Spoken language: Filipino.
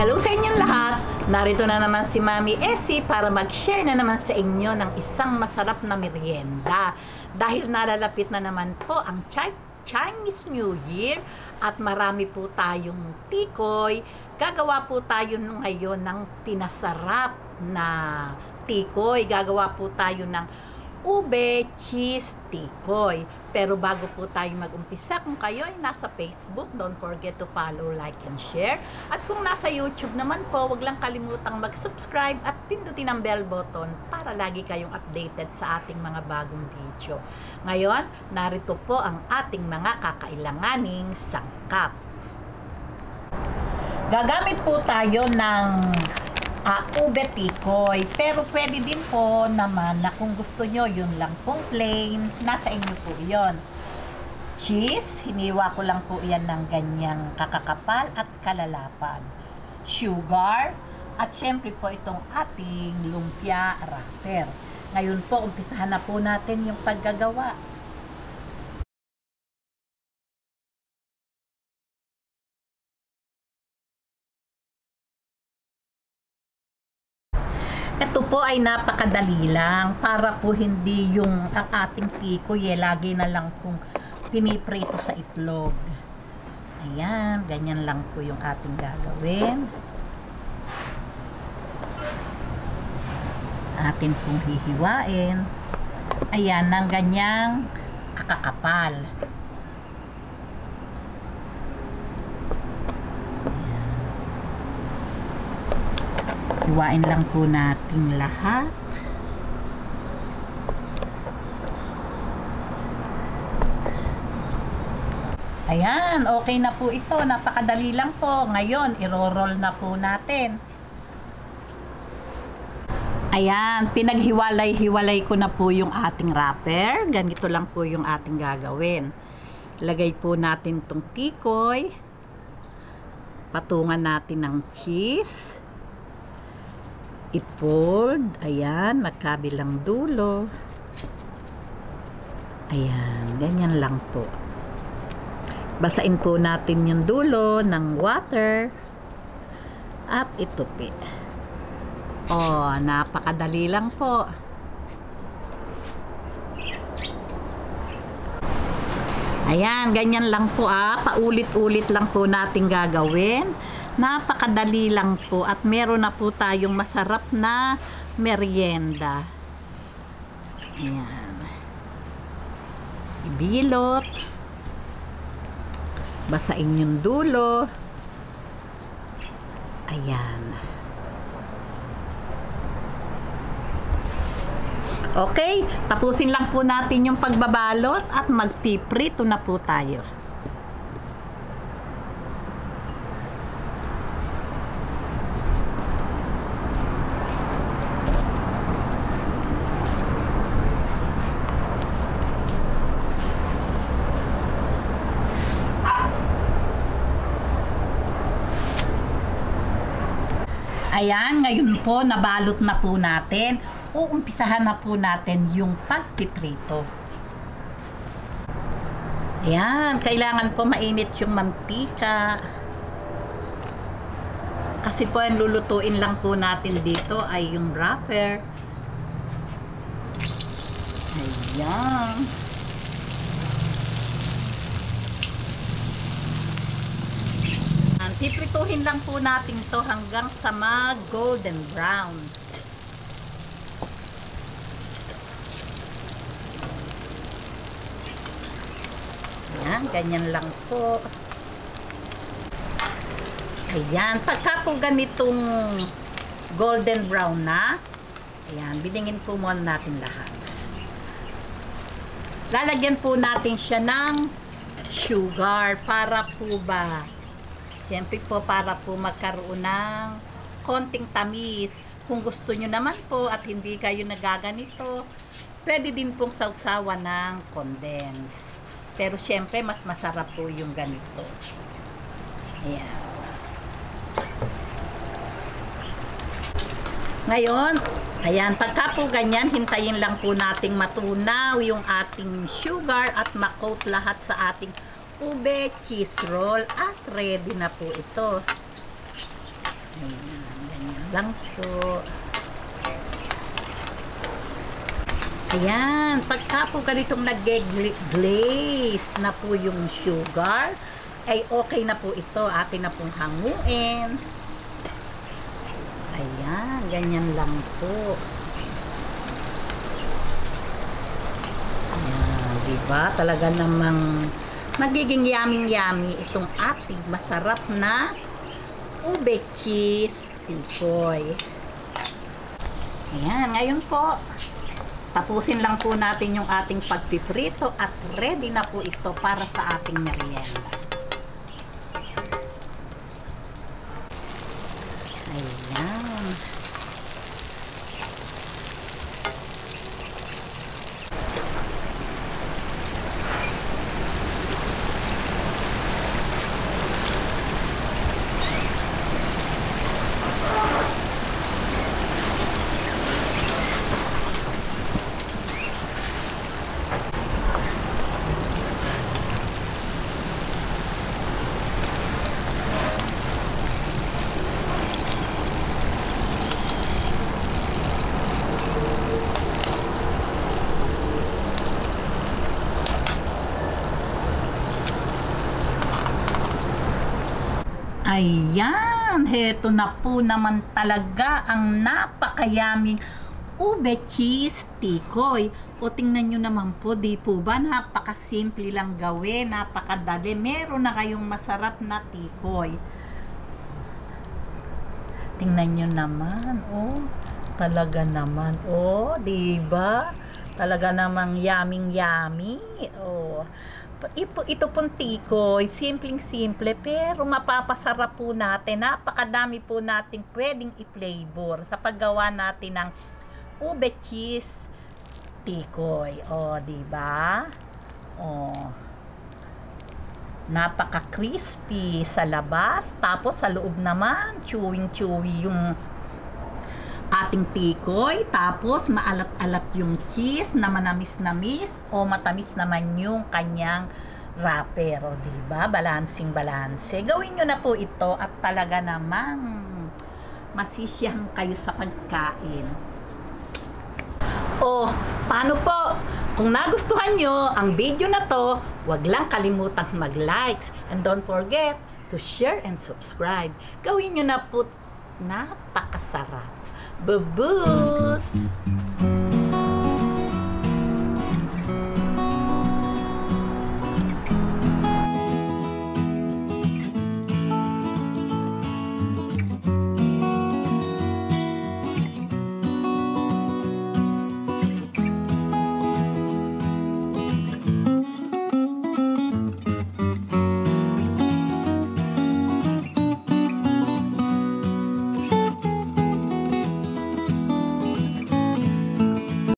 Hello sa inyong lahat! Narito na naman si Mami Essie para mag-share na naman sa inyo ng isang masarap na merienda. Dahil nalalapit na naman po ang Chinese New Year at marami po tayong tikoy, gagawa po tayo ngayon ng pinasarap na tikoy. Gagawa po tayo ng ube cheese tikoy. Pero bago po tayo mag-umpisa, kung kayo ay nasa Facebook, don't forget to follow, like, and share. At kung nasa YouTube naman po, wag lang kalimutang mag-subscribe at pindutin ang bell button para lagi kayong updated sa ating mga bagong video. Ngayon, narito po ang ating mga kakailanganing sangkap. Gagamit po tayo ng ube tikoy, pero pwede din po naman na kung gusto nyo yun lang pong plain, nasa inyo po yun. Cheese, hiniwa ko lang po yan ng ganyang kakakapal at kalalapan. Sugar, at syempre po itong ating lumpia wrapper. Ngayon po, umpisahan na po natin yung paggagawa. Ito po ay napakadali lang para po hindi yung ang ating tikoy lagi na lang pong piniprito sa itlog. Ayan, ganyan lang po yung ating gagawin. Atin pong hihiwain. Ayan, ng ganyang kakakapal. Hiwain lang po natin lahat. Ayan, okay na po ito. Napakadali lang po. Ngayon, iro-roll na po natin. Ayan, pinaghiwalay-hiwalay ko na po yung ating wrapper. Ganito lang po yung ating gagawin. Lagay po natin itong tikoy. Patungan natin ng cheese. I-fold, ayan, magkabilang dulo. Ayan, ganyan lang po. Basain po natin yung dulo ng water at itupi. Oh, napakadali lang po. Ayan, ganyan lang po paulit-ulit lang po natin gagawin. Napakadali lang po at meron na po tayong masarap na merienda. Ayan. Ibilot. Basain yung dulo. Ayan. Okay, tapusin lang po natin yung pagbabalot at magpiprito na po tayo. Ayan, ngayon po, nabalot na po natin. Uumpisahan na po natin yung pagpiprito. Ayan, kailangan po mainit yung mantika. Kasi po, ang lulutuin lang po natin dito ay yung wrapper. Ayan. Piprituhin lang po natin to hanggang sa mag-golden brown. Ayan, ganyan lang po. Ayan, pagka po ganitong golden brown na, ayan, biningin po muna natin lahat. Lalagyan po natin siya ng sugar para po ba siyempre po para po magkaroon ng konting tamis. Kung gusto nyo naman po at hindi kayo nagaganito, pwede din pong sausawan ng condense. Pero siyempre mas masarap po yung ganito. Ayan. Ngayon, ayan, pagka po ganyan, hintayin lang po nating matunaw yung ating sugar at ma-coat lahat sa ating ube cheese roll at ready na po ito. Ayan, ganyan lang po. Ayan, pagka po ganitong nag-glaze na po yung sugar, ay okay na po ito. Atin na pong hanguin. Ayan, ganyan lang po. Ayan, diba? Talaga namang magiging yummy-yummy itong ating masarap na ube cheese tikoy. Ayan, ngayon po, tapusin lang po natin yung ating pagpiprito at ready na po ito para sa ating merienda. Ayan. Ayan, heto na po naman talaga ang napakayaming ube cheese tikoy. O tingnan nyo naman po, di po ba? Napakasimple lang gawin, napakadali. Meron na kayong masarap na tikoy. Tingnan nyo naman, oh. Talaga naman, oh, di ba? Talaga namang yummy. Oh. Ito pong tikoy, simpleng-simple, pero mapapasarap po natin. Napakadami po nating pwedeng i-flavor sa paggawa natin ng ube cheese tikoy. O, diba? O, napaka-crispy sa labas, tapos sa loob naman, chewing-chewy yung ating tikoy, tapos maalat-alat yung cheese na manamis-namis o matamis naman yung kanyang wrapper, o diba? Balansing-balanse. Gawin nyo na po ito at talaga namang masisiyang kayo sa pagkain. O, paano po? Kung nagustuhan nyo ang video na to, wag lang kalimutang mag-likes and don't forget to share and subscribe. Gawin nyo na po, napakasarap. Babus!